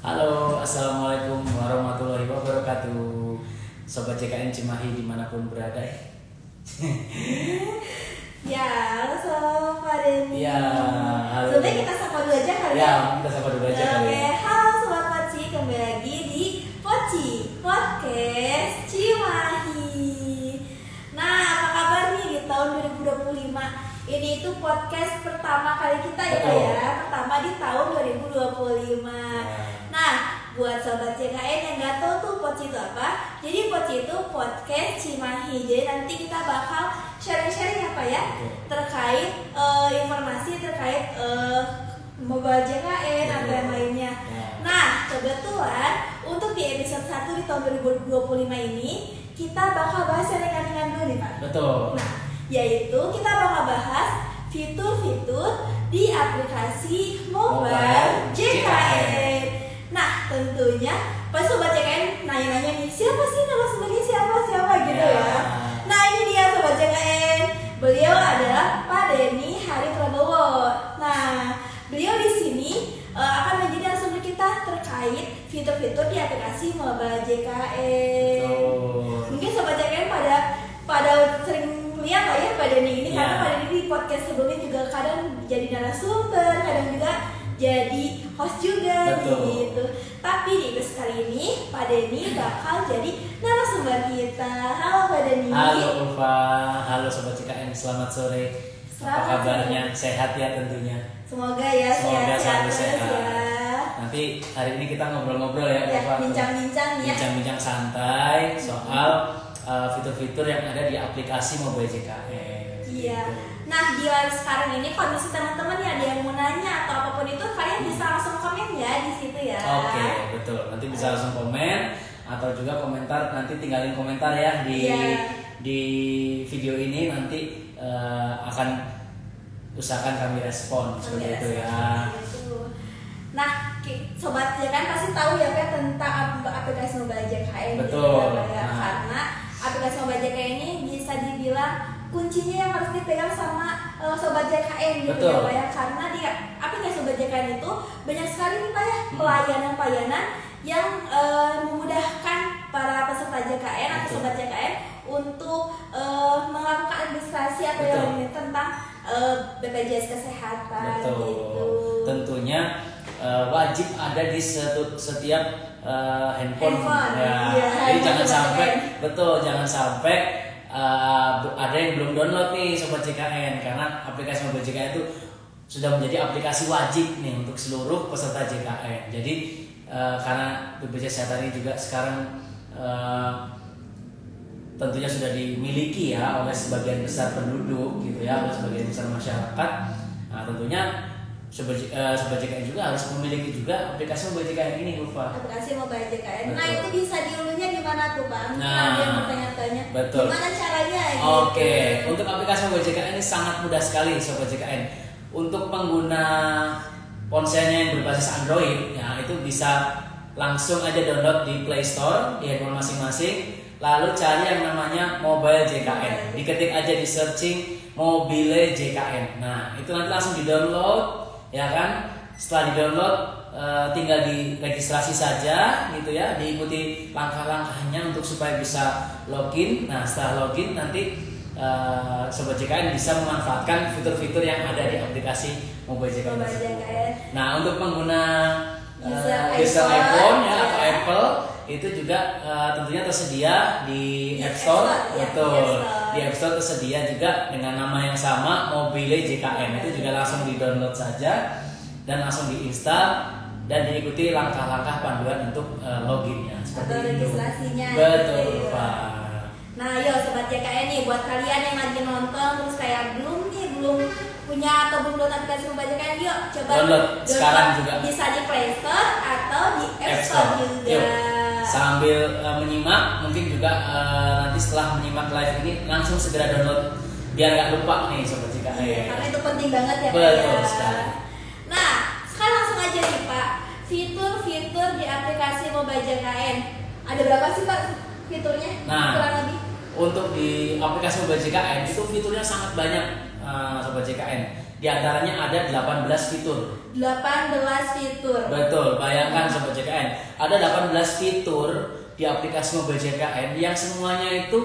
Halo, assalamualaikum warahmatullahi wabarakatuh. Sobat JKN Cimahi dimanapun berada. Ya, halo Sobat Denny. Ya, halo. Sebelumnya kita sapa dulu aja kali ya. Kita sapa dulu aja kali. Oke, halo Sobat Poci, kembali lagi di Poci Podcast Cimahi. Nah, apa kabar nih di tahun 2025? Ini itu podcast pertama kali kita ya, pertama di tahun 2025. Nah, buat Sobat JKN yang nggak tahu tuh Poci itu apa, jadi Poci itu podcast Cimahi. Jadi nanti kita bakal sharing-sharing apa ya, terkait informasi terkait mobile JKN atau yang lainnya. Nah, kebetulan untuk di episode 1 di tahun 2025 ini kita bakal bahas yang ringan-ringan dulu nih Pak. Betul. Nah, yaitu kita bakal bahas fitur-fitur di aplikasi mobile JKN. Nah, tentunya pas Sobat JKN nanya-nanya nih, siapa sih narasumbernya, siapa gitu ya. Nah, ini dia Sobat JKN. Beliau adalah Pak Denny Hari Prabowo. Nah, beliau di sini akan menjadi narasumber kita terkait fitur-fitur di aplikasi mobile JKN. Mungkin Sobat JKN pada sering lihat lah ya Pak Denny ini, karena Pak Denny di podcast sebelumnya juga kadang jadi narasumber, kadang juga jadi host juga gitu. Tapi di episode kali ini Pak Denny bakal jadi narasumber kita. Halo Pak Denny. Halo Ulfa, halo Sobat JKN, selamat sore. Apa kabarnya? Sehat ya tentunya. Semoga ya sehat ya. Nanti hari ini kita ngobrol-ngobrol ya Ulfa. Bincang-bincang ya. Bincang-bincang santai soal fitur-fitur yang ada di aplikasi mobile JKN. Iya. Nah, di live sekarang ini kalau misalnya teman-teman ya ada yang mau nanya atau apapun itu, kalian bisa langsung komen ya di situ ya. Oke, betul. Nanti bisa langsung komen atau juga komentar, nanti tinggalin komentar ya di video ini, nanti akan usahakan kami respon seperti itu ya. Nah, Sobat JKN pasti tahu ya Pak tentang aplikasi mobile JKN. Betul. Gitu, ya. Karena aplikasi mobile JKN ini bisa dibilang kuncinya yang harus dipegang sama Sobat JKN gitu ya Pak ya. Karena di aplikasi Sobat JKN itu banyak sekali nih Pak ya pelayanan-pelayanan yang memudahkan para peserta JKN atau Sobat JKN untuk melakukan administrasi atau yang lainnya tentang BPJS Kesehatan. Gitu. Tentunya wajib ada di setiap handphone. Ya. Jadi jangan sampai ada yang belum download nih Sobat JKN, karena aplikasi mobile JKN itu sudah menjadi aplikasi wajib nih untuk seluruh peserta JKN. Jadi karena BPJS Kesehatan ini juga sekarang tentunya sudah dimiliki ya oleh sebagian besar penduduk gitu ya, oleh sebagian besar masyarakat. Nah, tentunya Sobat JKN juga harus memiliki juga aplikasi mobile JKN ini, Ulfa. Aplikasi mobile JKN. Nah, itu bisa diunduhnya di mana tuh, Bang? Nah, ada yang bertanya-tanya. Betul. Gimana caranya? Gitu. Oke, untuk aplikasi mobile JKN ini sangat mudah sekali, Sobat JKN. Untuk pengguna ponselnya yang berbasis Android, ya itu bisa langsung aja download di Play Store di handphone masing-masing. Lalu cari yang namanya mobile JKN. Diketik aja di searching mobile JKN. Nah, itu nanti langsung di-download. Ya kan, setelah di-download tinggal diregistrasi saja gitu ya, diikuti langkah-langkahnya untuk supaya bisa login. Nah, setelah login nanti Sobat JKN bisa memanfaatkan fitur-fitur yang ada di aplikasi mobile JKN. Nah, untuk pengguna user iPhone ya atau Apple itu juga tentunya tersedia di App Store. Betul. Di App Store tersedia juga dengan nama yang sama, Mobile JKN. Itu juga langsung di-download saja dan langsung diinstal dan diikuti langkah-langkah panduan untuk loginnya seperti itu. Registrasinya. Betul, Pak. Nah, yo Sobat JKN nih, buat kalian yang lagi nonton terus kayak belum punya atau belum download aplikasi mobile JKN, yuk coba download sekarang juga. Bisa di Play Store atau di App Store juga. Yuk. Sambil menyimak, mungkin juga nanti setelah menyimak live ini langsung segera download biar nggak lupa nih Sobat JKN. Karena itu penting banget ya Pak. Betul sekali. Nah, sekarang langsung aja nih Pak, fitur-fitur di aplikasi mobile JKN. Ada berapa sih Pak fiturnya? Nah, kurang lebih. Untuk di aplikasi mobile JKN itu fiturnya sangat banyak Sobat JKN. Di antaranya ada 18 fitur. 18 fitur. Betul, bayangkan Sobat JKN, ada 18 fitur di aplikasi mobile JKN yang semuanya itu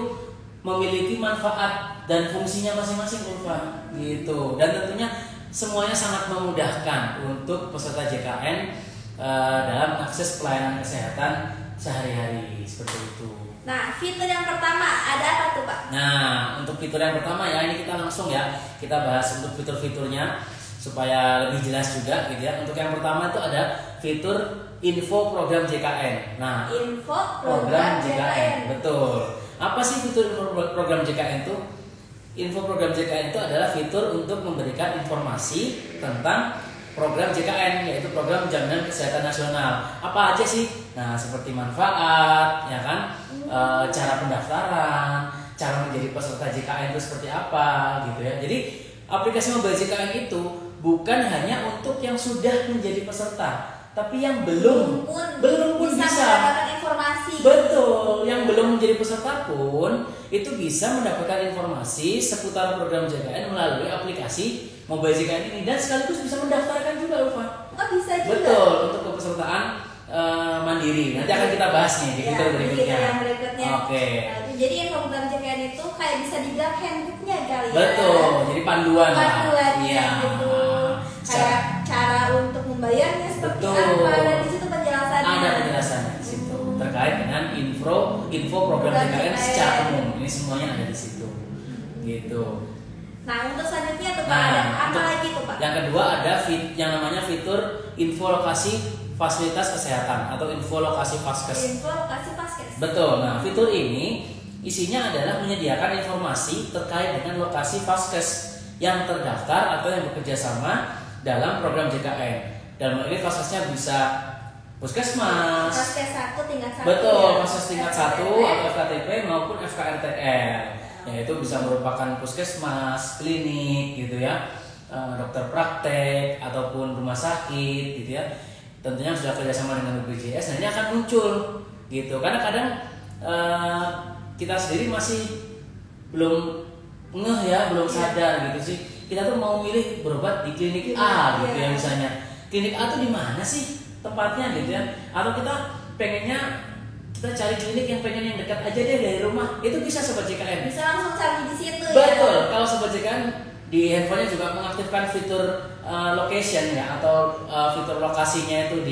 memiliki manfaat dan fungsinya masing-masing Ulfa gitu. Dan tentunya semuanya sangat memudahkan untuk peserta JKN dalam akses pelayanan kesehatan sehari-hari seperti itu. Nah, fitur yang pertama ada apa tuh Pak? Nah, untuk fitur yang pertama ya, ini kita langsung ya kita bahas untuk fitur-fiturnya supaya lebih jelas juga gitu ya. Untuk yang pertama itu ada fitur info program JKN. Nah, info program JKN. Betul. Apa sih fitur info program JKN itu? Info program JKN itu adalah fitur untuk memberikan informasi tentang program JKN, yaitu program Jaminan Kesehatan Nasional. Apa aja sih? Nah, seperti manfaat, ya kan? Cara pendaftaran, cara menjadi peserta JKN itu seperti apa, gitu ya. Jadi aplikasi mobile JKN itu bukan hanya untuk yang sudah menjadi peserta, tapi yang belum bisa mendapatkan informasi. Betul, yang belum menjadi peserta pun itu bisa mendapatkan informasi seputar program JKN melalui aplikasi mobile JKN ini dan sekaligus bisa mendaftarkan juga Ulfa. Oh, bisa juga. Betul, untuk kepesertaan mandiri. Nanti akan kita bahas nih di fitur berikutnya. Yang berikutnya. Oke. Nah, jadi program JKN itu kayak bisa dibilang handbooknya kali ya. Betul, jadi panduan. Panduannya Iya. gitu. Kayak cara untuk membayarnya seperti apa, dan di situ penjelasannya. Ada penjelasannya di situ terkait dengan info program JKN secara umum. Ini semuanya ada di situ. Gitu. Nah, untuk selanjutnya tuh Pak, ada apa lagi tuh Pak? Yang kedua ada yang namanya fitur info lokasi fasilitas kesehatan atau info lokasi Vaskes. Info lokasi Vaskes. Betul. Nah, fitur ini isinya adalah menyediakan informasi terkait dengan lokasi Vaskes yang terdaftar atau yang bekerja sama dalam program JKN. Dalam hal ini Vaskesnya bisa puskesmas, Vaskes 1 tingkat 1. betul, Vaskes tingkat 1 atau FKTP maupun FKRTL. Yaitu bisa merupakan puskesmas, klinik gitu ya, dokter praktek ataupun rumah sakit gitu ya. Tentunya sudah kerjasama dengan BPJS, nah ini akan muncul gitu. Karena kadang kita sendiri masih belum ngeh ya, belum sadar gitu sih. Kita tuh mau milih berobat di klinik A gitu ya misalnya. Klinik A tuh di mana sih tempatnya gitu ya? Atau kita pengennya kita cari klinik yang pengen yang dekat aja deh dari rumah. Itu bisa Sobat JKN. Bisa langsung cari di situ. Betul. Ya. Kalau Sobat JKN di handphonenya juga mengaktifkan fitur location ya, atau fitur lokasinya itu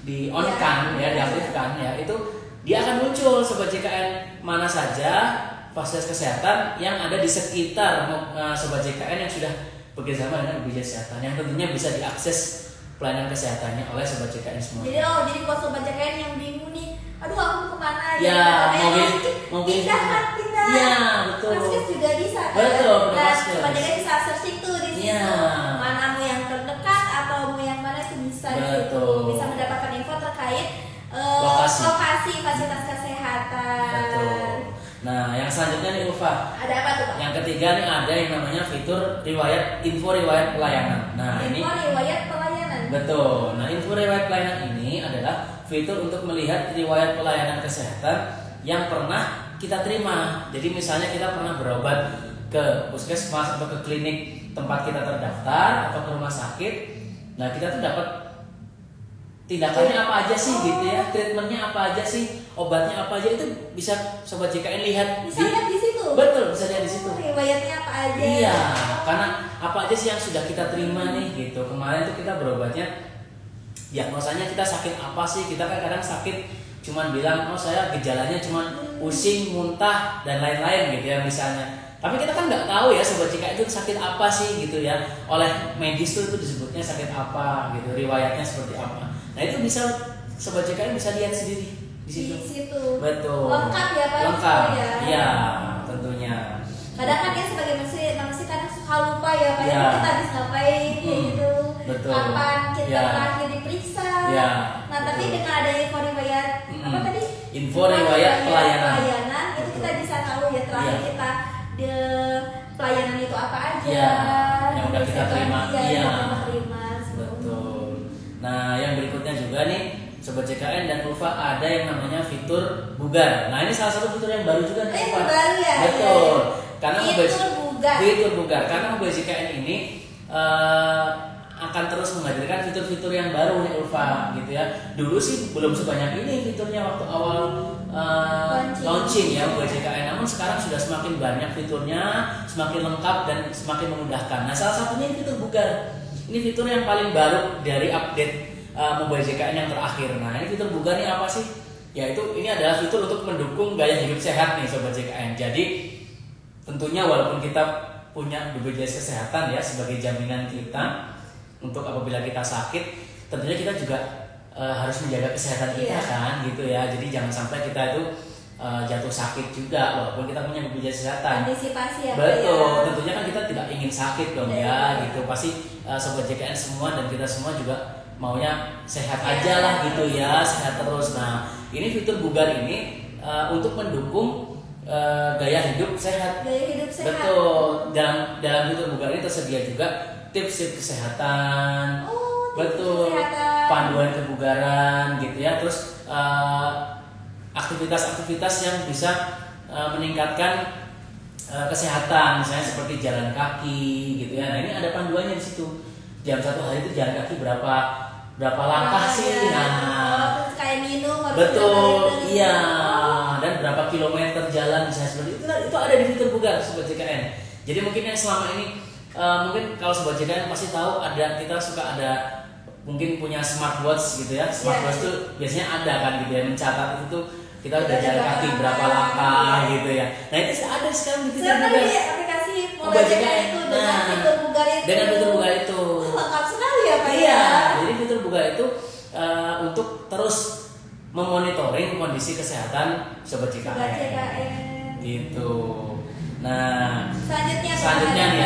di on kan ya, diaktifkan ya, itu dia akan muncul Sobat JKN mana saja fasilitas kesehatan yang ada di sekitar Sobat JKN yang sudah bekerjasama dengan BPJS Kesehatan, yang tentunya bisa diakses pelayanan kesehatannya oleh Sobat JKN semua. Jadi buat Sobat JKN yang bingung nih, aduh aku mau kemana ya? Mau pindah. Ya, betul. Vaskes juga bisa kan? Betul, Dan Sobat JKN bisa searching tuh di situ. Ya. Mana mau yang terdekat atau mau yang mana itu bisa di situ. Bisa mendapatkan info terkait lokasi fasilitas kesehatan. Betul. Nah, yang selanjutnya nih Ulfa. Ada apa tuh Pak? Yang ketiga nih ada yang namanya fitur info riwayat pelayanan. Nah, info riwayat pelayanan. Betul. Nah, info riwayat pelayanan ini adalah fitur untuk melihat riwayat pelayanan kesehatan yang pernah kita terima. Jadi misalnya kita pernah berobat ke puskesmas atau ke klinik tempat kita terdaftar atau ke rumah sakit. Nah, kita tuh dapat tindakannya apa aja sih gitu ya, treatmentnya apa aja sih, obatnya apa aja, itu bisa Sobat JKN lihat. Bisa lihat di situ. Betul, bisa lihat di situ. Riwayatnya apa aja? Iya, karena apa aja sih yang sudah kita terima nih gitu. Kemarin tuh kita berobatnya, diagnosanya kita sakit apa sih? Kita kan kadang sakit cuman bilang, oh saya gejalanya cuman pusing, muntah dan lain-lain gitu ya misalnya. Tapi kita kan nggak tahu ya Sobat JKN itu sakit apa sih gitu ya. Oleh medis tuh itu disebutnya sakit apa gitu, riwayatnya seperti apa. Nah itu bisa Sobat JKN bisa lihat sendiri di situ. Di situ. Betul. Lengkap ya Pak? Lengkap. Ya. Iya, tentunya. Kadang kan ya sebagai manusia kadang suka lupa ya Pak. Ya. Kita habis ngapain gitu. Betul. Kapan kita Ya. terakhir diperiksa. Ya. Nah, tapi Betul. dengan adanya info riwayat apa tadi? Info riwayat pelayanan. Itu kita bisa tahu ya terakhir Ya. kita di pelayanan itu apa aja. Ya, yang udah kita terima. Iya. Iya. Kita terima. Betul. Nah, yang berikutnya juga nih Sobat JKN dan Ulfa ada yang namanya fitur bugar. Nah, ini salah satu fitur yang baru juga nih Ulfa. Baru ya. Betul. Karena fitur bugar. Fitur bugar. Karena mobile JKN ini akan terus menghadirkan fitur-fitur yang baru nih Ulfa gitu ya. Dulu sih belum sebanyak ini fiturnya waktu awal launching ya buat JKN, namun sekarang sudah semakin banyak fiturnya, semakin lengkap dan semakin memudahkan. Nah salah satunya ini fitur bugar. Ini fitur yang paling baru dari update mobile JKN yang terakhir. Nah ini fitur bugar ini apa sih? Yaitu ini adalah fitur untuk mendukung gaya hidup sehat nih sobat JKN. Jadi tentunya walaupun kita punya BPJS Kesehatan ya sebagai jaminan kita untuk apabila kita sakit, tentunya kita juga harus menjaga kesehatan kita kan gitu ya. Jadi jangan sampai kita itu jatuh sakit juga walaupun kita punya BPJS Kesehatan. Antisipasi ya. Betul, tentunya kan kita tidak ingin sakit dong ya gitu. Pasti sobat JKN semua dan kita semua juga maunya sehat aja lah gitu ya, sehat terus. Nah ini fitur bugar ini untuk mendukung gaya hidup sehat. Gaya hidup sehat. Betul. Dalam fitur bugar ini tersedia juga tips kesehatan. Betul. Kesehatan. Panduan kebugaran gitu ya. Terus aktivitas-aktivitas yang bisa meningkatkan kesehatan, misalnya seperti jalan kaki gitu ya. Nah ini ada panduannya di situ. Jam 1 hari itu jalan kaki berapa langkah sih? Nah, kayak minum. betul, iya. Dan berapa kilometer jalan misalnya seperti itu ada di fitur bugar sobat JKN. Jadi mungkin yang selama ini mungkin kalau sobat JKN pasti tahu kita suka ada mungkin punya smartwatch gitu ya. Smartwatch itu biasanya ada kan gitu ya, mencatat itu kita udah jalan kaki berapa langkah gitu ya. Nah itu ada sekarang di fitur bugar. Di aplikasi mobile JKN itu dengan fitur bugar itu. Dengan fitur bugar itu. Lengkap sekali ya Pak. Iya, jadi fitur bugar itu untuk terus memonitoring kondisi kesehatan sobat JKN. Gitu. Nah, selanjutnya nih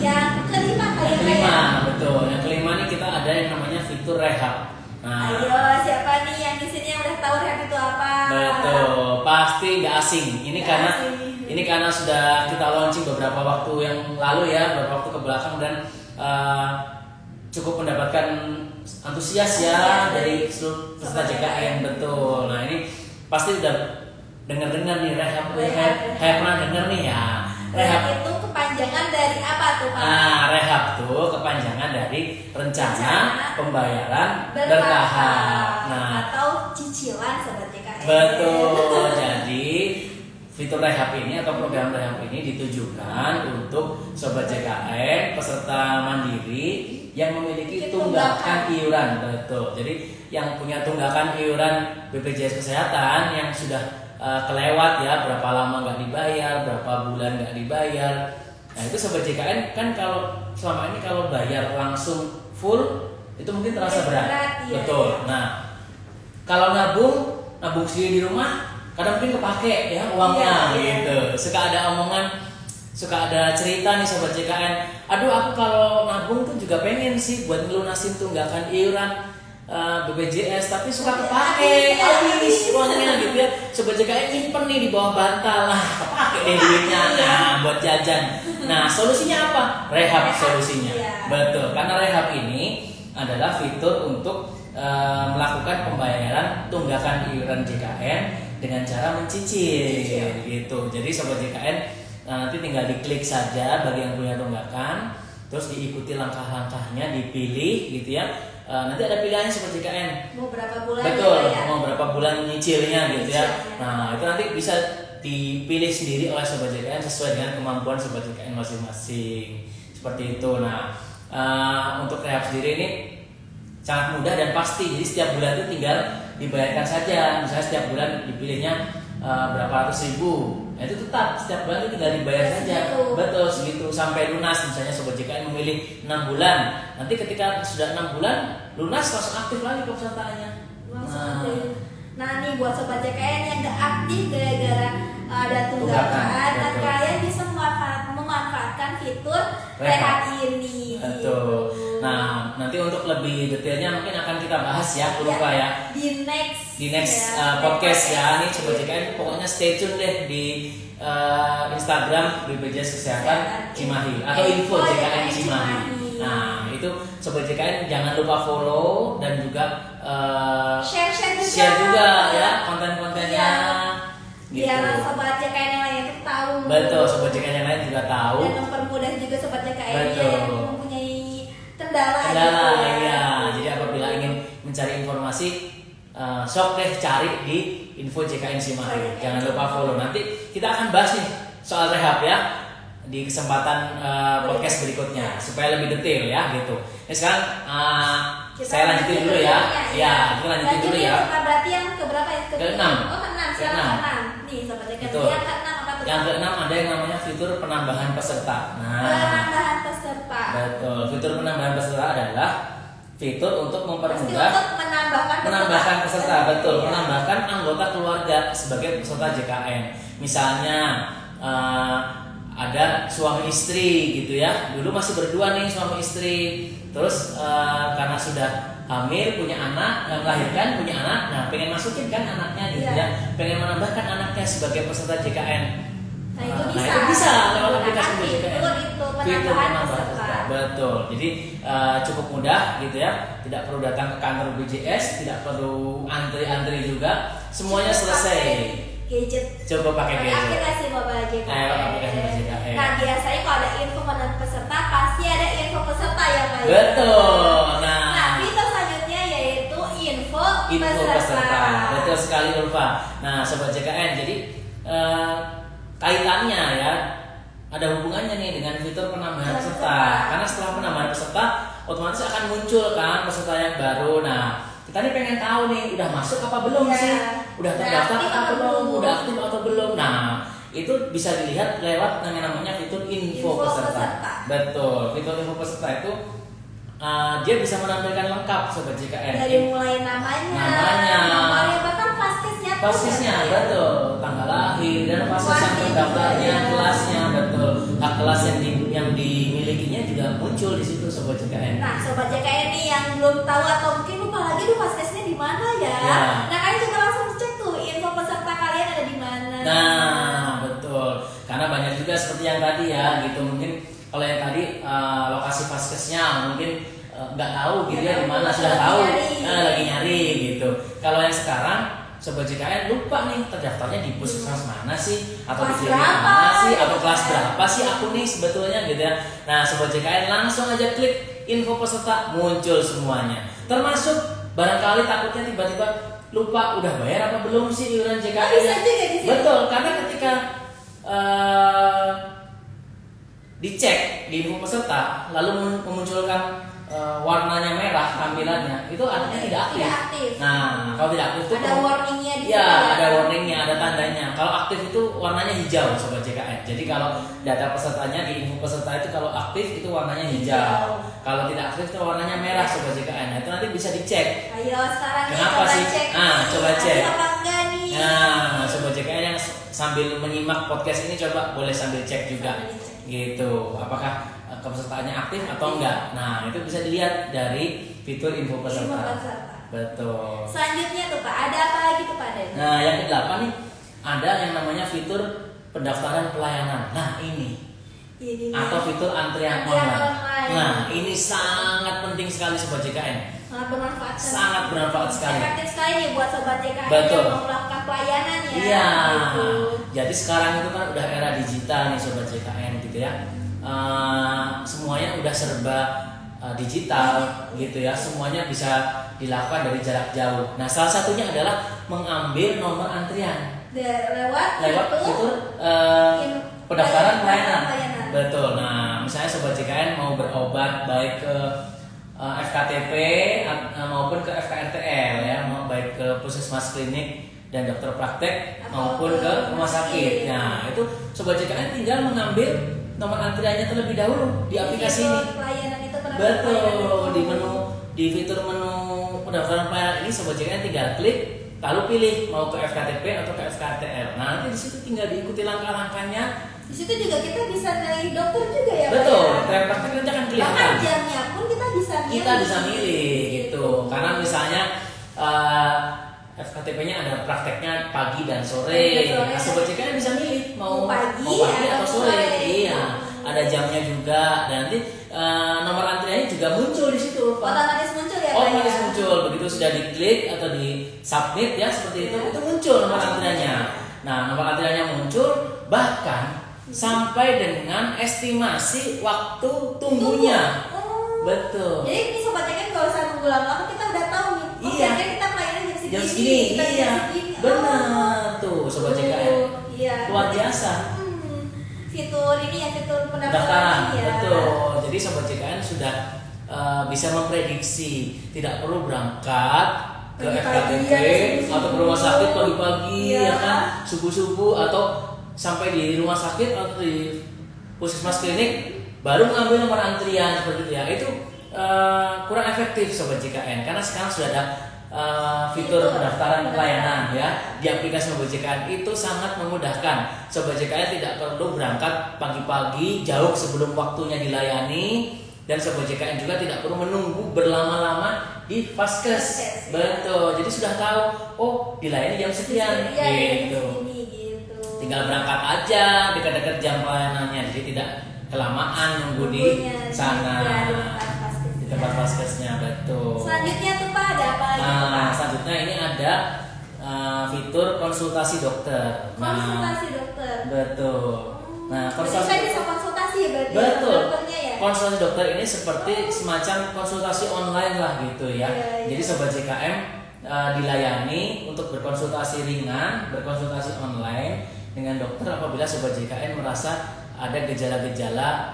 yang kelima betul. Yang kelima nih kita ada yang namanya fitur rehab. Nah, ayo siapa nih yang di sini yang udah tahu rehab itu apa? Betul, pasti nggak asing. Ini karena sudah kita launching beberapa waktu yang lalu ya, beberapa waktu ke belakang dan cukup mendapatkan antusias ya dari seluruh peserta JKN. Betul. Nah ini pasti udah dengar-dengar nih rehab pernah dengar nih ya. Rehab itu kepanjangan dari apa tuh Pak? Nah rehab tuh kepanjangan dari rencana pembayaran bertahap. Nah atau cicilan sobat JKN. betul. Jadi fitur rehab ini atau program rehab ini ditujukan untuk sobat JKN peserta mandiri yang memiliki tunggakan iuran. Betul. Jadi yang punya tunggakan iuran BPJS Kesehatan yang sudah kelewat ya, berapa lama nggak dibayar, berapa bulan nggak dibayar. Nah itu sobat JKN kan kalau selama ini kalau bayar langsung full itu mungkin terasa berat. Ya, betul. Nah kalau nabung sendiri di rumah kadang mungkin kepake ya uangnya gitu. Suka ada cerita nih sobat JKN. Aduh aku kalau nabung tuh juga pengen sih buat ngelunasin tunggakan iuran BPJS tapi suka kepake habis uangnya gitu ya. Sobat JKN nyimpen nih di bawah bantal lah, kepake deh duitnya buat jajan. Nah solusinya apa? Rehab solusinya. Betul, karena rehab ini adalah fitur untuk melakukan pembayaran tunggakan iuran JKN dengan cara mencicil gitu. Jadi sobat JKN nanti tinggal diklik saja bagi yang punya tunggakan, terus diikuti langkah-langkahnya, dipilih gitu ya. Nanti ada pilihannya sobat JKN. Mau berapa bulan? Betul, ya? mau berapa bulan nyicilnya gitu ya. Nah itu nanti bisa dipilih sendiri oleh sobat JKN sesuai dengan kemampuan sobat JKN masing-masing. Seperti itu. Nah untuk rehab sendiri ini sangat mudah dan pasti. Jadi setiap bulan itu tinggal dibayarkan saja. Misalnya setiap bulan dipilihnya berapa ratus ribu. Nah itu tetap setiap bulan itu tinggal dibayar saja. Betul segitu sampai lunas. Misalnya sobat JKN memilih 6 bulan. Nanti ketika sudah 6 bulan lunas langsung aktif lagi pesertaannya. Nah nih buat sobat JKN yang gak aktif gara-gara ada tunggakan, kalian bisa memanfaatkan fitur rehab ini. Betul. Nah nanti untuk lebih detailnya mungkin akan kita bahas ya, lupa ya. Di next podcast ya. Nih sobat JKN pokoknya stay tune deh di Instagram BPJS Kesehatan Cimahi atau info JKN Cimahi. Nah itu sobat JKN jangan lupa follow dan juga share juga ya konten-kontennya. Gitu. Biar sobat JKN yang lain tahu. Betul, sobat JKN yang lain juga tahu. Dan mempermudah juga sobat JKN yang mempunyai Kendala, gitu ya. iya. Jadi apabila ingin mencari informasi, sok deh cari di info JKN Cimahi. Jangan lupa follow. Nanti kita akan bahas nih soal rehab ya di kesempatan podcast berikutnya supaya lebih detail ya gitu. Nah, sekarang saya lanjutin dulu ya. Ya, kita lanjutin dulu ya. Berarti yang keberapa ya? Ke-6. Oh, ke-6. Sekarang ke-6. Nih, sobat JKN. Betul. Yang ke-6 apa tuh? Yang ke-6 ada yang namanya fitur penambahan peserta. Penambahan peserta. Betul. Fitur penambahan peserta adalah fitur untuk Pasti mempermudah untuk menambahkan peserta. Betul, Iya. menambahkan anggota keluarga sebagai peserta JKN. Misalnya ada suami istri gitu ya. Dulu masih berdua nih suami istri. Terus karena sudah hamil, punya anak, melahirkan, punya anak, nah pengen masukin kan anaknya gitu Iya. ya. Pengen menambahkan anaknya sebagai peserta JKN. Nah, itu Nah, bisa. itu bisa lewat Menggunakan aplikasi JKN. fitur itu penambahan peserta. Betul. Jadi cukup mudah gitu ya. Tidak perlu datang ke kantor BPJS, tidak perlu antri-antri juga. Semuanya Cukup selesai. pakai gadget. Coba pakai gadget. Aplikasi mobile JKN. Aplikasi mobile JKN. Nah, biasanya kalau ada info penambahan peserta pasti ada info peserta ya, Pak. Betul. Nah, fitur selanjutnya yaitu info peserta. Betul sekali Ulfa. Nah, sobat JKN, jadi kaitannya ya ada hubungannya nih dengan fitur penambahan peserta. Karena setelah penambahan peserta otomatis akan muncul kan peserta yang baru. Nah, kita nih pengen tahu nih udah masuk apa belum Iya. sih? Udah terdaftar aktif apa atau belum? belum? Udah aktif atau belum? Nah, itu bisa dilihat lewat yang namanya fitur info peserta. Betul. Fitur info peserta itu dia bisa menampilkan lengkap sobat JKN. Dari mulai namanya, nomornya, bahkan Pasisnya betul, tanggal lahir dan pasis yang terdaftarnya, kelasnya betul, hak kelas yang dimilikinya juga muncul di situ sobat JKN. Nah, sobat JKN nih yang belum tahu atau mungkin lupa lagi tuh paskesnya di mana ya. Ya. Nah, kalian juga langsung cek tuh info peserta kalian ada di mana. Nah, betul. Karena banyak juga seperti yang tadi ya, gitu mungkin kalau yang tadi lokasi paskesnya mungkin nggak tahu gitu ya di mana, sudah tahu lagi nyari gitu. Kalau yang sekarang sobat JKN lupa nih terdaftarnya di puskesmas mana sih, atau di klinik mana sih, atau kelas berapa sih aku nih sebetulnya gitu ya. Nah, sobat JKN langsung aja klik info peserta, muncul semuanya. Termasuk barangkali takutnya tiba-tiba lupa udah bayar apa belum sih iuran JKN. Bisa juga di sini. Betul, karena ketika dicek di info peserta lalu memunculkan warnanya merah tampilannya, itu artinya tidak aktif. Nah, kalau tidak aktif itu ada warningnya di ya, ada warningnya, ada tandanya. Kalau aktif itu warnanya hijau sobat JKN. Jadi kalau data pesertanya di info peserta itu kalau aktif itu warnanya hijau. Kalau tidak aktif itu warnanya merah sobat JKN. Nah, itu nanti bisa dicek. Ayo sekarang Kenapa coba sih? cek. Coba cek. Apa enggak nih? Nah, sobat JKN yang sambil menyimak podcast ini coba boleh sambil cek juga. Gitu. Apakah kepesertaannya aktif atau enggak? Nah, itu bisa dilihat dari fitur info peserta. Betul. Selanjutnya tuh Pak, ada apa lagi tuh Pak Den? Nah, yang ke-8 nih ada yang namanya fitur pendaftaran pelayanan. Nah, ini atau fitur antrian online. Nah, ini sangat penting sekali sobat JKN. Sangat bermanfaat sekali. Efektif sekali nih buat sobat JKN Betul. yang mau melakukan pelayanan ya. Iya. Gitu. Jadi sekarang itu kan udah era digital nih sobat JKN gitu ya. Semuanya udah serba digital gitu ya. Semuanya bisa dilakukan dari jarak jauh. Nah, salah satunya adalah mengambil nomor antrian lewat fitur pendaftaran pelayanan. Betul. Nah, misalnya sobat JKN mau berobat baik ke FKTP maupun ke FKRTL ya, baik ke puskesmas, klinik dan dokter praktek maupun ke rumah sakit. Nah, itu sobat JKN tinggal mengambil nomor antriannya terlebih dahulu di aplikasi ini. Betul, di fitur menu pendaftaran pelayanan ini sobat JKN tinggal klik lalu pilih mau ke FKTP atau ke FKRTL. Nah, nanti di situ tinggal diikuti langkah-langkahnya. Di situ juga kita bisa milih dokter juga ya. Betul, tren praktek nanti akan kelihatan. Bahkan jamnya pun kita bisa milih. Kita bisa milih gitu. Karena misalnya FKTP-nya ada prakteknya pagi dan sore. Nah, sobat JKN bisa milih mau pagi atau sore. Iya, ada jamnya juga. Dan nanti nomor antriannya juga muncul di situ. Otomatis muncul ya. Otomatis muncul. Begitu sudah diklik atau di submit ya seperti itu muncul nomor antriannya. Nah, nomor antriannya muncul bahkan sampai dengan estimasi waktu tunggunya. Betul. Jadi ini sobat JKN nggak usah nunggu lama-lama, kita udah tahu nih. Oh, Iya. kira-kira kita pelayanan Jam jam segini, segini, kita iya. jam segini. Benar tuh sobat JKN. Iya. Luar biasa. Fitur ini ya, fitur pendaftaran Pendaftaran, ya. betul. Jadi sobat JKN sudah bisa memprediksi, tidak perlu berangkat ke Pagi-pagi FKBP ya, atau ke rumah sakit pagi-pagi Iya. ya kan, subuh-subuh atau sampai di rumah sakit atau di puskesmas klinik baru mengambil nomor antrian seperti itu ya. Itu kurang efektif sobat JKN karena sekarang sudah ada fitur pendaftaran pelayanan ya di aplikasi Mobil JKN. Itu sangat memudahkan. Sobat JKN tidak perlu berangkat pagi-pagi jauh sebelum waktunya dilayani, dan Sobat JKN juga tidak perlu menunggu berlama-lama di Vaskes. Betul. Jadi sudah tahu, oh dilayani jam sekian gitu. Tinggal berangkat aja dekat-dekat jam pelayanannya. Jadi tidak kelamaan nunggu di sana. Di tempat Vaskesnya, betul. Selanjutnya tuh Pak, ada apa lagi? Nah, selanjutnya ini ada fitur konsultasi dokter. Konsultasi dokter. Betul. Nah, Konsultasi saya bisa konsultasi ya berarti. Betul. Dokternya ya. Konsultasi dokter ini seperti semacam konsultasi online lah gitu ya. Iya. Jadi sobat JKM dilayani untuk berkonsultasi ringan, berkonsultasi online dengan dokter apabila sobat JKN merasa ada gejala-gejala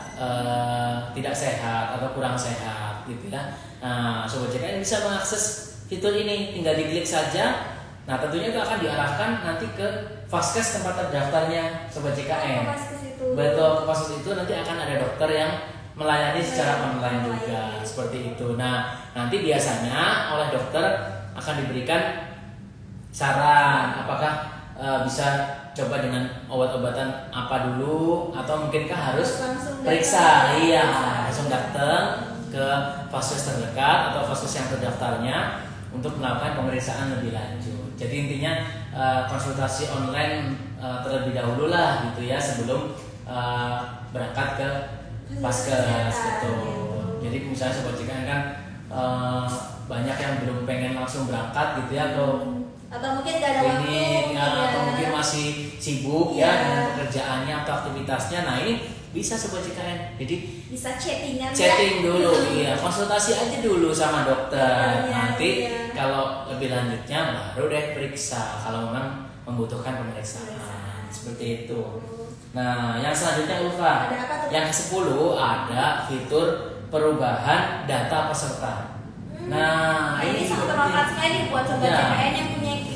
tidak sehat atau kurang sehat gitu ya. Nah, sobat JKN bisa mengakses fitur ini, tinggal diklik saja. Nah, tentunya itu akan diarahkan nanti ke Vaskes tempat terdaftarnya sobat JKN. Betul, ke Vaskes itu nanti akan ada dokter yang melayani secara online juga seperti itu. Nah, nanti biasanya oleh dokter akan diberikan saran apakah bisa coba dengan obat-obatan apa dulu atau mungkinkah harus periksa. Iya, langsung datang ke Vaskes terdekat atau Vaskes yang terdaftarnya untuk melakukan pemeriksaan lebih lanjut. Jadi intinya konsultasi online terlebih dahulu lah gitu ya sebelum berangkat ke Vaskes gitu. Jadi misalnya sobat JKN kan banyak yang belum pengen langsung berangkat gitu ya atau mungkin gak ada waktu ya, atau mungkin masih sibuk ya dengan pekerjaannya atau aktivitasnya. Nah, ini bisa sobat JKN. Jadi bisa chattingan chatting ya? dulu, iya, konsultasi aja dulu sama dokter. Nanti kalau lebih lanjutnya baru deh periksa kalau memang membutuhkan pemeriksaan. Seperti itu. Nah, yang selanjutnya Ulfa, yang ke-10 ada fitur perubahan data peserta. Nah, ini sangat bermanfaat sekali buat sobat JKN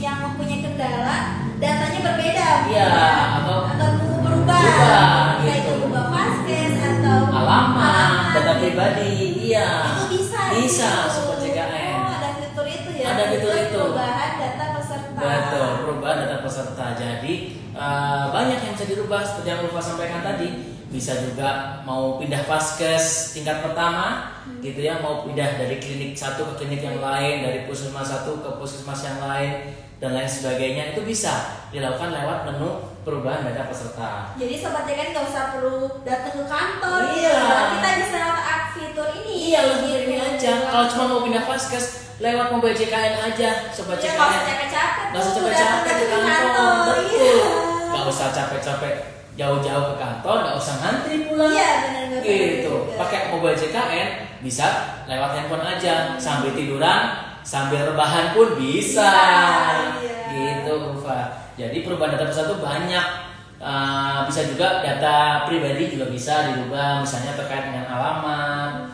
yang mempunyai kendala datanya berbeda. Iya, atau mau berubah. Entah itu berubah Vaskes atau alamat, data pribadi. Iya. Itu bisa. Bisa sobat JKN. Oh, ada fitur itu ya. Ada fitur itu. Perubahan data peserta. Betul, perubahan data peserta. Jadi banyak yang bisa dirubah seperti yang Ulfa sampaikan tadi. Bisa juga mau pindah Vaskes tingkat pertama gitu ya, mau pindah dari klinik satu ke klinik yang lain, dari puskesmas satu ke puskesmas yang lain dan lain sebagainya, itu bisa dilakukan lewat menu perubahan data peserta. Jadi sobat JKN nggak usah perlu datang ke kantor. Iya. Kita bisa lewat fitur ini. Iya, langsung ini aja. Kalau cuma mau pindah Vaskes lewat mobil JKN aja, sobat JKN. Nggak usah capek-capek. Nggak usah capek-capek ke kantor. Betul. Iya. Nggak usah capek-capek jauh-jauh ke kantor, nggak usah ngantri pulang. Iya, benar-benar. Gitu. Pakai mobil JKN bisa lewat handphone aja, sambil tiduran, sambil rebahan pun bisa. Iya. Gitu, Ulfa. Jadi perubahan data peserta itu banyak. Bisa juga data pribadi juga bisa dirubah, misalnya terkait dengan alamat.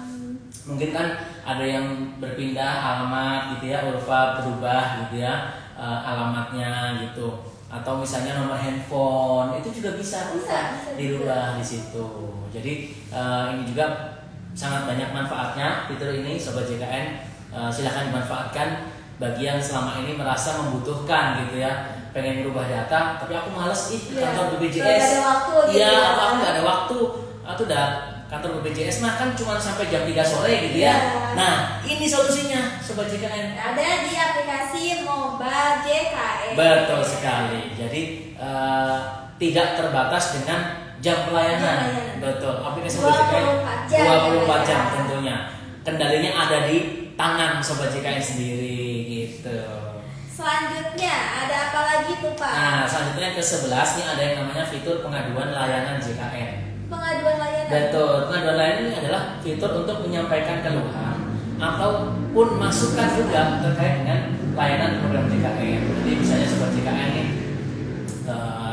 Mungkin kan ada yang berpindah alamat gitu ya, Ulfa berubah gitu ya alamatnya gitu. Atau misalnya nomor handphone itu juga bisa dirubah di situ. Jadi ini juga sangat banyak manfaatnya fitur ini sobat JKN. Silahkan dimanfaatkan bagi yang selama ini merasa membutuhkan gitu ya, pengen merubah data tapi aku males ke kantor BPJS. Iya, aku nggak ada waktu. Atau udah kantor BPJS mah kan cuma sampai jam 3 sore gitu ya. Nah, ini solusinya sobat JKN. Ada di aplikasi Mobil JKN. Betul sekali. Jadi tidak terbatas dengan jam pelayanan. Betul. Aplikasi Mobil JKN 24 jam tentunya. Kendalinya ada di tangan sobat JKN sendiri gitu. Selanjutnya ada apa lagi tuh Pak? Nah, selanjutnya yang ke-11 nih ada yang namanya fitur pengaduan layanan JKN. Pengaduan layanan Betul. Pengaduan layanan ini adalah fitur untuk menyampaikan keluhan ataupun masukan juga terkait dengan layanan program JKN. Jadi misalnya sobat JKN ini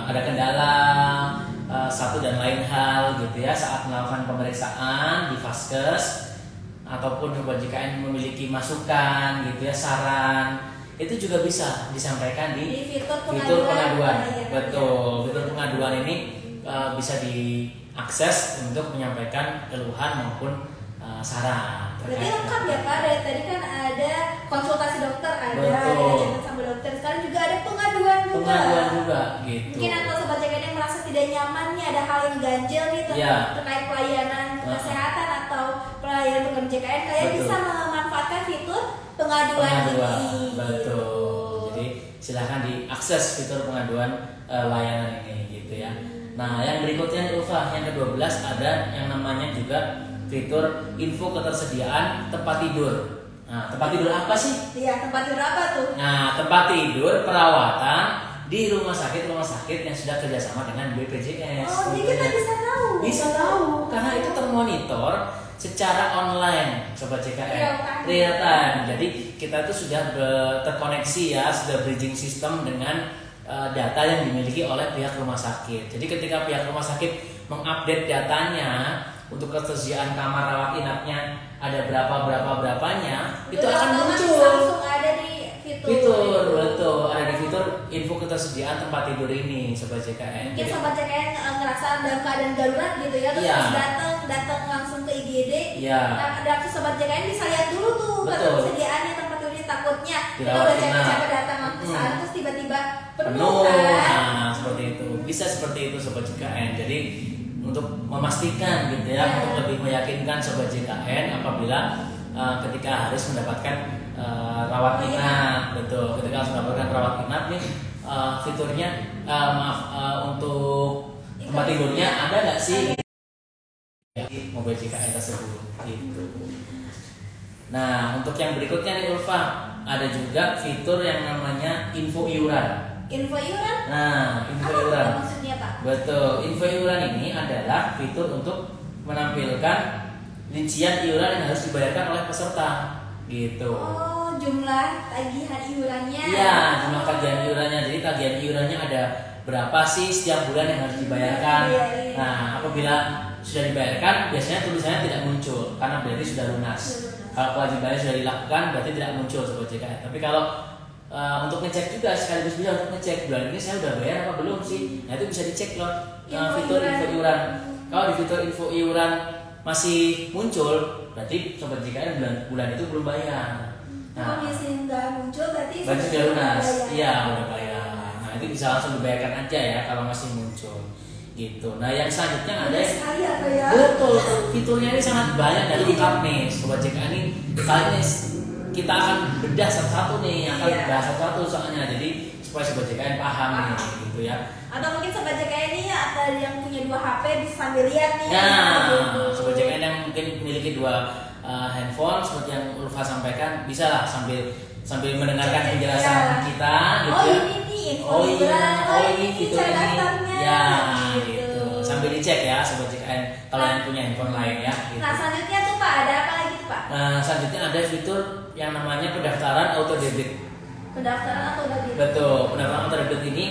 ada kendala satu dan lain hal gitu ya saat melakukan pemeriksaan di Vaskes, ataupun sobat JKN memiliki masukan gitu ya, saran, itu juga bisa disampaikan di fitur pengaduan. Betul, fitur pengaduan ini bisa diakses untuk menyampaikan keluhan maupun saran. Berarti lengkap ya Pak, dari tadi kan ada konsultasi dokter, ada diajarkan sama dokter, sekarang juga ada pengaduan juga gitu. Mungkin atau sobat JKN yang merasa tidak nyaman nih, ada hal yang ganjil nih terkait pelayanan kesehatan atau pelayanan program JKN, kalian bisa memanfaatkan fitur pengaduan ini. Betul. Jadi silahkan diakses fitur pengaduan layanan ini gitu ya. Nah, yang berikutnya Ulfa, yang ke-12 ada yang namanya juga fitur info ketersediaan tempat tidur. Nah, tempat tidur apa sih? Iya, tempat tidur apa tuh? Nah, tempat tidur perawatan di rumah sakit yang sudah kerjasama dengan BPJS. Oh, jadi kita bisa tahu. Bisa tahu, karena itu termonitor secara online, sobat JKN. Real time. Jadi kita tuh sudah terkoneksi ya, sudah bridging system dengan data yang dimiliki oleh pihak rumah sakit. Jadi ketika pihak rumah sakit mengupdate datanya untuk ketersediaan kamar rawat inapnya ada berapanya, itu akan muncul. Langsung ada di fitur. Betul, ada di fitur info ketersediaan tempat tidur ini, sobat JKN. Mungkin sobat JKN ngerasa dalam keadaan darurat gitu ya, terus harus datang langsung ke IGD. Nah, ada sobat JKN bisa lihat dulu tuh ketersediaannya tempat tidur, takutnya kita udah capek-capek datang ke sana terus tiba-tiba penuh kan. Nah, seperti itu. Bisa seperti itu sobat JKN. Jadi untuk memastikan gitu ya, untuk lebih meyakinkan sobat JKN apabila ketika harus mendapatkan rawat inap, betul, ketika harus mendapatkan rawat inap nih, fiturnya untuk tempat tidurnya ada nggak sih di mobil JKN tersebut gitu. Nah, untuk yang berikutnya nih Ulfa, ada juga fitur yang namanya info iuran. Info iuran? Nah, info iuran. Maksudnya Pak? Betul, info iuran ini adalah fitur untuk menampilkan rincian iuran yang harus dibayarkan oleh peserta, gitu. Oh, jumlah tagihan iurannya? Iya, jumlah tagihan iurannya. Jadi tagihan iurannya ada berapa sih setiap bulan yang harus dibayarkan. Nah, apabila sudah dibayarkan, biasanya tulisannya tidak muncul karena berarti sudah lunas. Kalau kewajibannya sudah dilakukan, berarti tidak muncul sobat JKN. Tapi kalau untuk ngecek juga sekaligus bisa untuk ngecek bulan ini saya udah bayar apa belum sih. Nah, itu bisa dicek loh fitur info iuran. Kalau di fitur info iuran masih muncul, berarti sobat JKN bulan itu belum bayar. Nah, kalau biasanya nggak muncul berarti sudah lunas. Iya, udah bayar. Nah, itu bisa langsung dibayarkan aja ya kalau masih muncul. Gitu. Nah, yang selanjutnya ada betul, fiturnya ini sangat banyak dan lengkap nih sobat JKN ini. Kali ini kita akan bedah satu-satu nih, akan bahas satu-satu soalnya, jadi supaya sobat JKN paham nih, gitu ya. Atau mungkin sobat JKN ini ada yang punya 2 HP bisa sambil lihat nih. Nah, sobat JKN yang mungkin memiliki 2 handphone seperti yang Ulfa sampaikan, bisa lah sambil mendengarkan penjelasan kita, gitu ya. Ini fitur ini, ya, gitu. Sambil dicek ya sobat JKN kalau yang punya handphone lain ya. Gitu. Nah, selanjutnya tuh Pak, ada apa lagi tuh Pak? Nah, selanjutnya ada fitur yang namanya pendaftaran auto debit. Pendaftaran auto debit. Betul, pendaftaran auto debit ini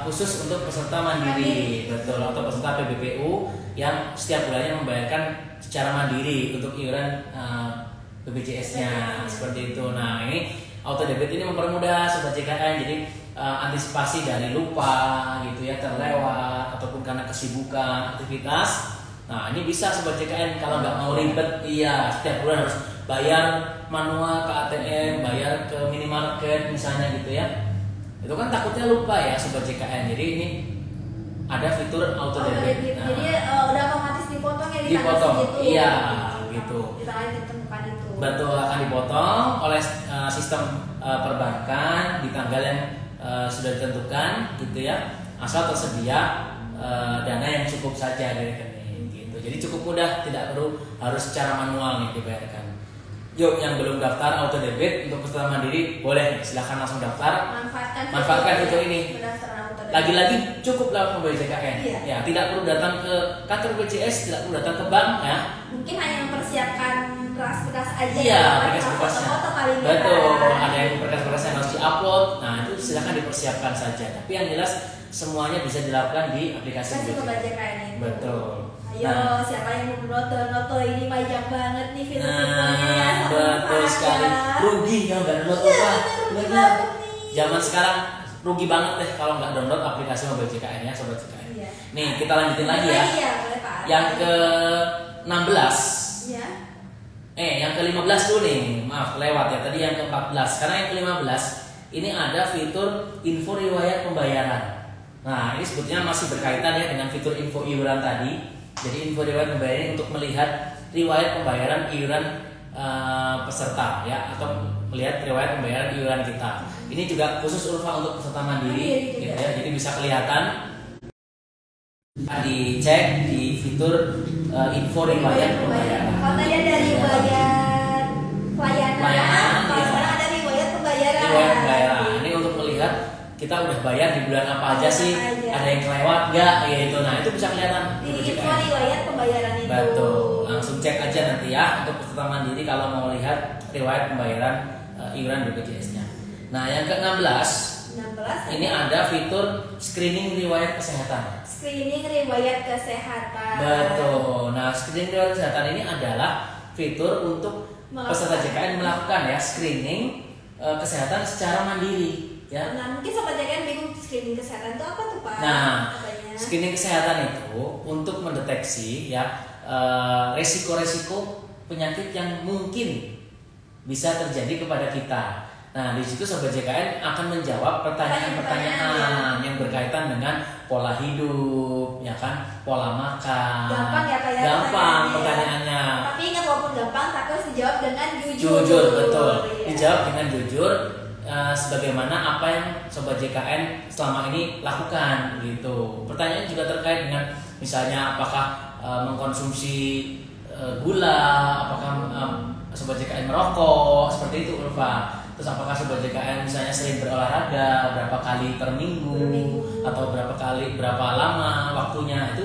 khusus untuk peserta mandiri, betul, atau peserta PBPU yang setiap bulannya membayarkan secara mandiri untuk iuran BPJS-nya, seperti itu. Nah, ini auto debit ini mempermudah sobat JKN, jadi antisipasi dari lupa gitu ya, terlewat ataupun karena kesibukan aktivitas. Nah, ini bisa sobat JKN kalau nggak mau ribet, iya, setiap bulan harus bayar manual ke ATM, bayar ke minimarket misalnya gitu ya. Itu kan takutnya lupa ya sobat JKN. Jadi ini ada fitur auto debit. Nah, jadi udah otomatis dipotong ya di tanggal segitu. Iya, gitu. Di tanggal yang ditentukan itu. Betul, akan dipotong oleh sistem perbankan di tanggal yang sudah ditentukan gitu ya. Asal tersedia dana yang cukup saja dari rekening gitu. Jadi cukup mudah, tidak perlu harus secara manual nih dibayarkan. Yuk, yang belum daftar auto debit untuk peserta mandiri boleh silahkan langsung daftar. Manfaatkan fitur ini. Pendaftaran auto debit. Lagi-lagi cukup lewat mobile JKN. Iya. Ya, tidak perlu datang ke kantor BPJS, tidak perlu datang ke bank ya. Mungkin hanya mempersiapkan berkas aja. Iya, ya, berkas-berkasnya. foto-foto kali ini, Betul, kan? ada yang berkas-berkas yang harus diupload. Nah, itu silakan dipersiapkan saja. Tapi yang jelas semuanya bisa dilakukan di aplikasi Kasih BPJS. mobile JKN itu. Betul. Ayo, siapa yang mau noto ini banyak banget nih fitur-fiturnya ya. Betul sekali. Rugi kalau nggak download Iya, apa? rugi Benar. banget nih. Zaman sekarang rugi banget deh kalau nggak download aplikasi mobile JKN ya, sobat JKN. Iya. Nih kita lanjutin lagi ya. Iya, boleh Pak. Yang ke 16. Iya. Yang ke 15 dulu nih. Maaf, lewat ya. Tadi yang ke 14. Karena yang ke 15 ini ada fitur info riwayat pembayaran. Nah, ini sebetulnya masih berkaitan ya dengan fitur info iuran tadi. Jadi info riwayat pembayaran ini untuk melihat riwayat pembayaran iuran peserta ya, atau melihat riwayat pembayaran iuran kita. Ini juga khusus Ulfa untuk peserta mandiri gitu ya. Jadi bisa kelihatan dicek di fitur info riwayat pembayaran. Kalau tadi ada riwayat pelayanan, kalau sekarang ada riwayat pembayaran. Riwayat pembayaran. Ini untuk melihat kita udah bayar di bulan apa aja sih, ada yang kelewat nggak gitu. Nah, itu bisa kelihatan Di info riwayat pembayaran itu. Betul, langsung cek aja nanti ya untuk peserta mandiri kalau mau lihat riwayat pembayaran iuran BPJS-nya. Nah, yang ke-16 ini ada fitur screening riwayat kesehatan. Screening riwayat kesehatan. Betul. Nah, screening riwayat kesehatan ini adalah fitur untuk peserta JKN melakukan ya screening kesehatan secara mandiri. Ya. Nah, mungkin sobat JKN bingung screening kesehatan itu apa tuh Pak? Nah, katanya. screening kesehatan itu untuk mendeteksi ya resiko-resiko penyakit yang mungkin bisa terjadi kepada kita. Nah, di situ sobat JKN akan menjawab pertanyaan-pertanyaan yang berkaitan dengan pola hidup, ya kan, pola makan. Gampang ya kayak gampang pertanyaannya. Tapi ingat walaupun gampang, tapi harus dijawab dengan jujur. Jujur, betul. Iya. Dijawab dengan jujur. Sebagaimana apa yang sobat JKN selama ini lakukan gitu. Pertanyaan juga terkait dengan misalnya apakah mengkonsumsi gula, apakah sobat JKN merokok, seperti itu Ulfa. Terus apakah sobat JKN misalnya sering berolahraga berapa kali per minggu atau berapa lama waktunya, itu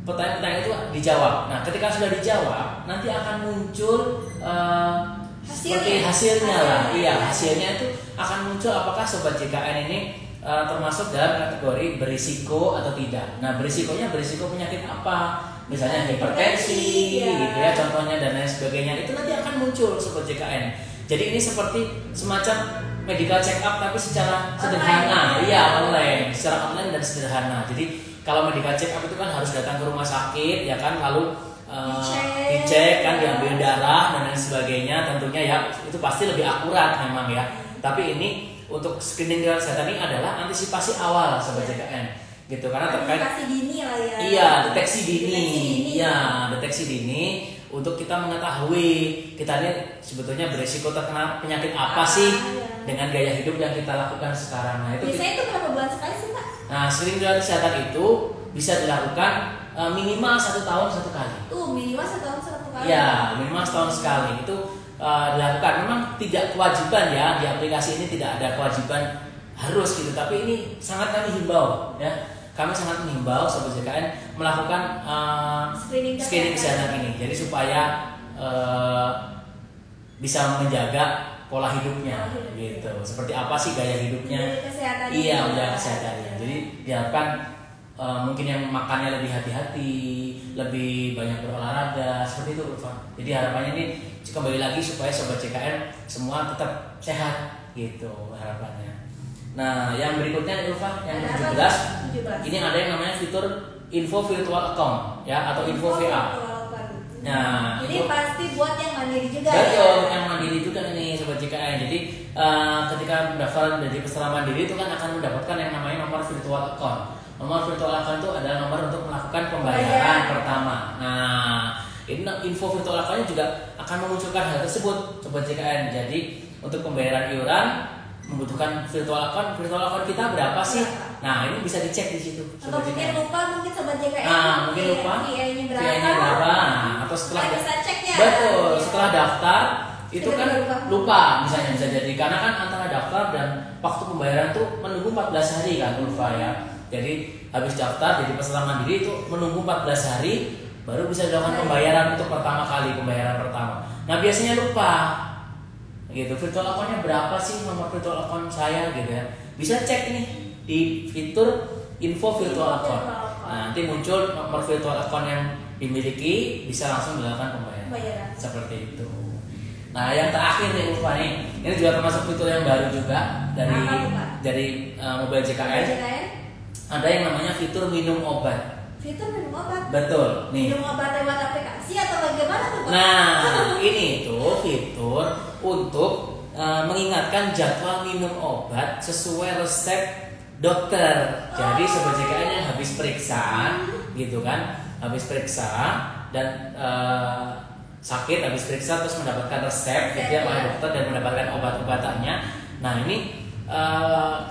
pertanyaan-pertanyaan itu dijawab. Nah, ketika sudah dijawab nanti akan muncul seperti hasilnya lah. Iya, hasilnya itu akan muncul apakah sobat JKN ini termasuk dalam kategori berisiko atau tidak. Nah, berisiko penyakit apa? Misalnya hipertensi, gitu ya, contohnya dan lain sebagainya. Itu nanti akan muncul sobat JKN. Jadi ini seperti semacam medical check up tapi secara sederhana. Iya, online, secara online dan sederhana. Jadi kalau medical check up itu kan harus datang ke rumah sakit, ya kan, lalu dicek kan, diambil darah dan lain sebagainya, tentunya ya itu pasti lebih akurat memang ya. Tapi ini untuk screening riwayat kesehatan ini adalah antisipasi awal sobat JKN gitu, karena terkait deteksi dini lah ya. Iya, deteksi dini. Iya, deteksi dini untuk kita mengetahui kita ini sebetulnya berisiko terkena penyakit apa sih dengan gaya hidup yang kita lakukan sekarang. Nah, itu biasanya itu berapa bulan sekali sih Pak? Nah, screening riwayat kesehatan itu bisa dilakukan minimal 1 tahun 1 kali. Minimal 1 tahun 1 kali. Ya, minimal setahun sekali itu dilakukan. Memang tidak kewajiban ya, di aplikasi ini tidak ada kewajiban harus gitu. Tapi ini sangat kami himbau ya. Kami sangat menghimbau sobat JKN melakukan screening kesehatan ini. Jadi supaya bisa menjaga pola hidupnya gitu. Seperti apa sih gaya hidupnya? Iya, menjaga kesehatannya. Jadi diharapkan mungkin yang makannya lebih hati-hati, lebih banyak berolahraga, seperti itu Ulfa. Jadi harapannya ini kembali lagi supaya sobat JKN semua tetap sehat gitu harapannya. Nah, yang berikutnya Ulfa, yang 17. Ini ada yang namanya fitur info virtual account ya, atau info VA. Nah, jadi pasti buat yang mandiri juga. Betul, ya? Yang mandiri juga nih sobat JKN. Jadi ketika mendaftar dari peserta mandiri itu kan akan mendapatkan yang namanya nomor virtual account. Nomor virtual account itu adalah nomor untuk melakukan pembayaran pertama. Nah, ini info virtual account juga akan memunculkan hal tersebut sobat JKN. Jadi untuk pembayaran iuran membutuhkan virtual account kita berapa sih? Nah, ini bisa dicek di situ. Atau mungkin lupa, mungkin sobat JKN. Mungkin lupa. VA-nya berapa? Atau setelah bisa cek ya. Betul, setelah daftar itu kan lupa misalnya, bisa jadi karena kan antara daftar dan waktu pembayaran tuh menunggu 14 hari kan Ulfa ya. Jadi habis daftar jadi peserta mandiri itu menunggu 14 hari baru bisa dilakukan pembayaran untuk pertama kali, pembayaran pertama. Nah biasanya lupa gitu, virtual account-nya berapa sih, nomor virtual account saya gitu ya. Bisa cek nih di fitur info virtual account. Nah, nanti muncul nomor virtual account yang dimiliki, bisa langsung dilakukan pembayaran. Seperti itu. Nah yang terakhir nih Ulfa nih, ini juga termasuk fitur yang baru juga dari mobile JKN. Ada yang namanya fitur minum obat. Fitur minum obat? Betul. Nih. Minum obat lewat aplikasi atau bagaimana tuh Pak? Nah ini tuh fitur untuk mengingatkan jadwal minum obat sesuai resep dokter. Jadi sobat JKN yang habis periksa gitu kan, habis periksa dan sakit, habis periksa terus mendapatkan resep gitu ya oleh dokter dan mendapatkan obat-obatannya. Nah ini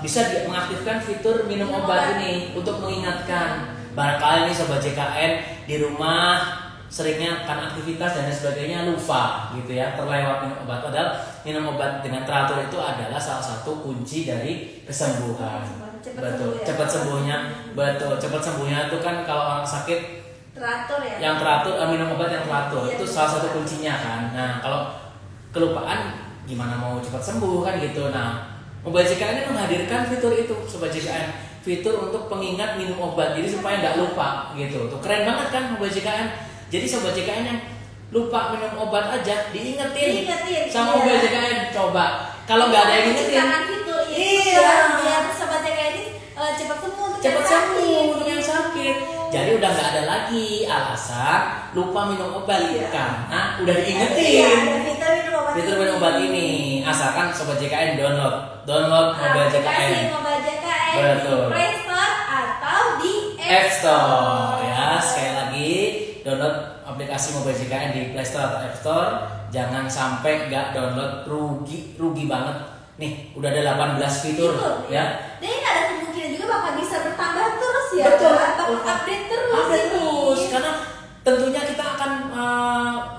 bisa mengaktifkan fitur minum obat ini untuk mengingatkan. Barangkali nih sobat JKN di rumah seringnya kan aktivitas dan sebagainya lupa gitu ya, terlewat minum obat. Padahal minum obat dengan teratur itu adalah salah satu kunci dari kesembuhan. Betul, cepat sembuhnya. Betul, cepat sembuhnya itu kan kalau orang sakit teratur ya. Yang teratur, minum obat yang teratur itu salah satu kuncinya kan. Nah kalau kelupaan gimana mau cepat sembuh kan gitu. Nah Mobile JKN ini menghadirkan fitur itu sobat JKN, fitur untuk pengingat minum obat, jadi supaya nggak lupa gitu. Tuh keren banget kan Mobile JKN. Jadi sobat JKN yang lupa minum obat aja diingetin sama Mobile JKN. Coba kalau nggak ada yang ingetin, iya, biar sobat JKN ini cepat sembuh untuk yang sakit. Jadi udah nggak ada lagi alasan lupa minum obat karena udah diingetin. Fitur minum obat ini, asalkan sobat JKN download Mobile JKN. Betul. Di Play Store atau di App Store ya. Sekali lagi download aplikasi Mobile JKN di Play Store atau App Store. Jangan sampai nggak download, rugi banget. Nih udah ada 18 fitur ya. Dan ini ada kemungkinan juga bakal bisa bertambah terus ya. Betul. Atau update terus. Karena tentunya kita akan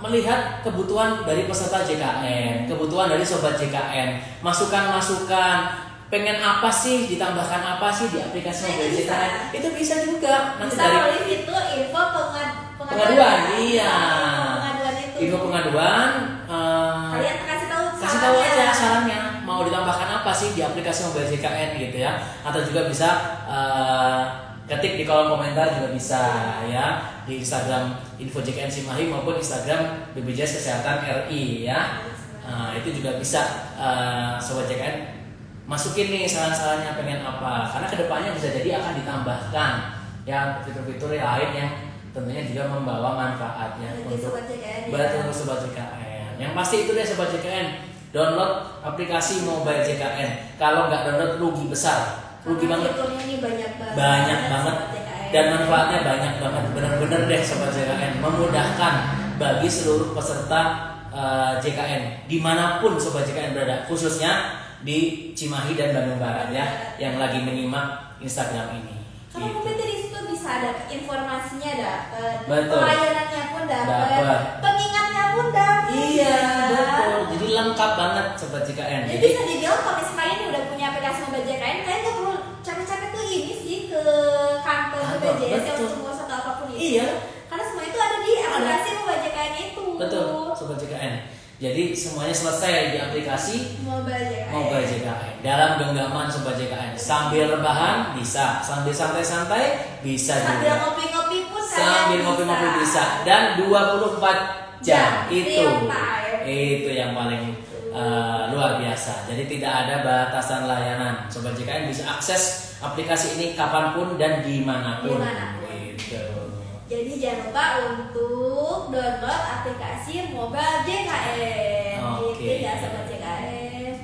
melihat kebutuhan dari peserta JKN, kebutuhan dari sobat JKN, masukan-masukan, pengen apa sih, ditambahkan apa sih di aplikasi Mobile JKN, itu bisa juga. Nanti bisa dari itu info pengaduan, iya. Pengaduan itu. Info pengaduan. Kalian kasih tahu aja sarannya, mau ditambahkan apa sih di aplikasi Mobile JKN gitu ya, atau juga bisa ketik di kolom komentar juga bisa ya, di Instagram Info JKN Cimahi maupun Instagram BPJS Kesehatan RI ya. Itu juga bisa sobat JKN masukin nih saran-sarannya pengen apa, karena kedepannya bisa jadi akan ditambahkan ya fitur-fitur lain yang tentunya juga membawa manfaat ya untuk sobat JKN. Betul sobat JKN. Yang pasti itu deh sobat JKN, download aplikasi Mobile JKN. Kalau nggak download rugi besar. Rugi banget. Fiturnya ini banyak banget dan manfaatnya banyak banget, benar-benar deh sobat JKN, memudahkan bagi seluruh peserta JKN dimanapun sobat JKN berada, khususnya di Cimahi dan Bandung Barat ya, yang lagi menyimak Instagram ini. Kalau mungkin dari situ bisa ada informasinya dapat, betul. Pelayanannya pun dapat, pengingatnya pun dapat. Iya betul, jadi lengkap banget sobat JKN. Jadi bisa dibilang kalau misalnya ini udah punya aplikasi Mobile JKN, kalian nggak perlu capek-capek tuh ini sih ke kantor BPJS yang untuk ngurus atau apapun itu. Iya. Karena semua itu ada di aplikasi Mobile JKN itu. Betul, sobat JKN. Jadi semuanya selesai di aplikasi Mobile JKN. Dalam genggaman sobat JKN. Sambil rebahan bisa, sambil santai-santai bisa sambil juga. Sambil ngopi-ngopi pun sambil ngopi-ngopi bisa. Dan 24 jam itu yang paling luar biasa. Jadi tidak ada batasan layanan. Sobat JKN bisa akses aplikasi ini kapanpun dan dimanapun. Gitu. Jadi jangan lupa untuk download aplikasi Mobile JKN. Gitu ya sobat JKN.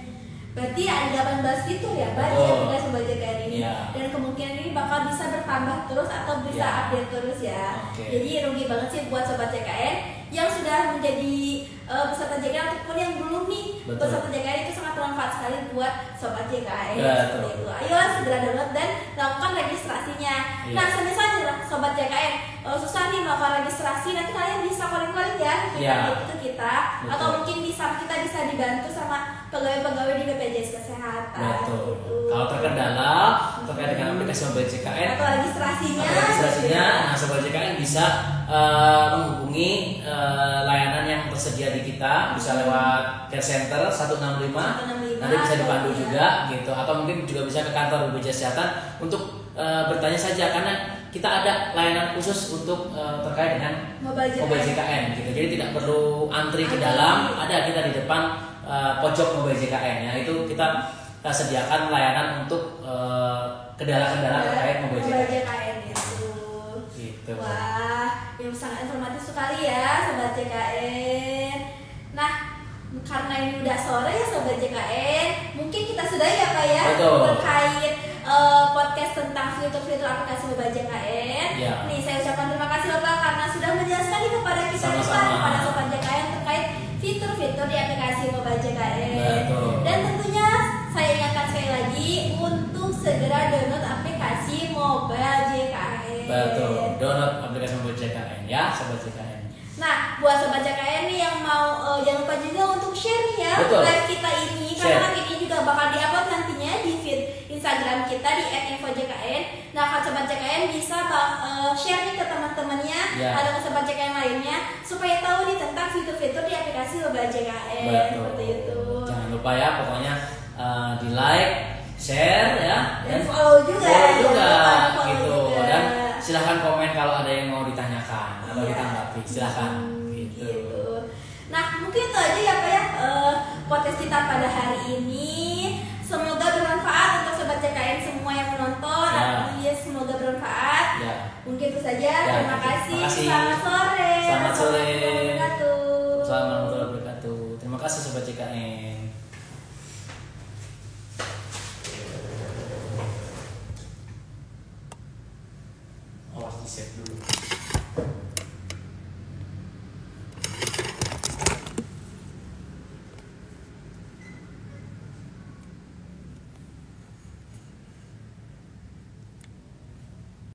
Berarti ada 18 fitur ya Mbak di aplikasi Mobile JKN ini. Dan kemungkinan ini bakal bisa bertambah terus atau bisa update terus ya. Jadi rugi banget sih buat sobat JKN yang sudah menjadi peserta JKN ataupun yang belum nih peserta JKN itu sangat bermanfaat sekali buat sobat JKN. Itu. Ayo segera download dan lakukan registrasinya. Nah, semisal sobat JKN susah nih melakukan registrasi, nanti kalian bisa calling ya itu kita. Atau mungkin kita bisa dibantu sama pegawai-pegawai di BPJS Kesehatan. Betul. Kalau terkendala terkait dengan aplikasi mobile JKN atau registrasinya, nah sobat JKN bisa menghubungi layanan yang tersedia di kita, bisa lewat care center 165, nanti bisa dipandu juga gitu, atau mungkin juga bisa ke kantor BPJS Kesehatan untuk bertanya saja, karena kita ada layanan khusus untuk terkait dengan mobile JKN gitu. Jadi tidak perlu antri ke dalam, ada kita di depan pojok mobile JKN ya. Itu kita sediakan layanan untuk kendala-kendala terkait mobile JKN gitu. Wah, yang sangat informatif sekali ya sobat JKN. Nah, karena ini udah sore ya sobat JKN, mungkin kita sudah ya Pak ya terkait podcast tentang fitur-fitur aplikasi mobile JKN. Nih saya ucapkan terima kasih Bapak karena sudah menjelaskan kepada kita kepada sobat JKN terkait fitur-fitur di aplikasi mobile JKN. Dan tentunya saya ingatkan sekali lagi untuk segera download aplikasi mobile JKN. Betul, download aplikasi mobile JKN ya sobat JKN. Nah, buat sobat JKN nih yang mau jangan lupa juga untuk share ya live kita ini, karena ini juga bakal diupload nantinya di feed Instagram kita di @infojkn. Nah, kalau sobat JKN bisa share nih ke teman-temannya atau ke sobat JKN lainnya supaya tahu nih tentang fitur-fitur di aplikasi mobile JKN. Seperti itu. Jangan lupa ya, pokoknya di like, share ya, dan follow juga gitu. Dan silahkan komen kalau ada yang mau ditanyakan atau ditanggapi, silahkan gitu. Nah, mungkin itu aja ya Pak ya podcast kita pada hari ini. Semoga bermanfaat untuk sobat JKN semua yang menonton. Semoga bermanfaat. Mungkin itu saja. Terima kasih. Selamat sore. Assalamualaikum warahmatullahi wabarakatuh. Terima kasih sobat JKN. Awas di save dulu.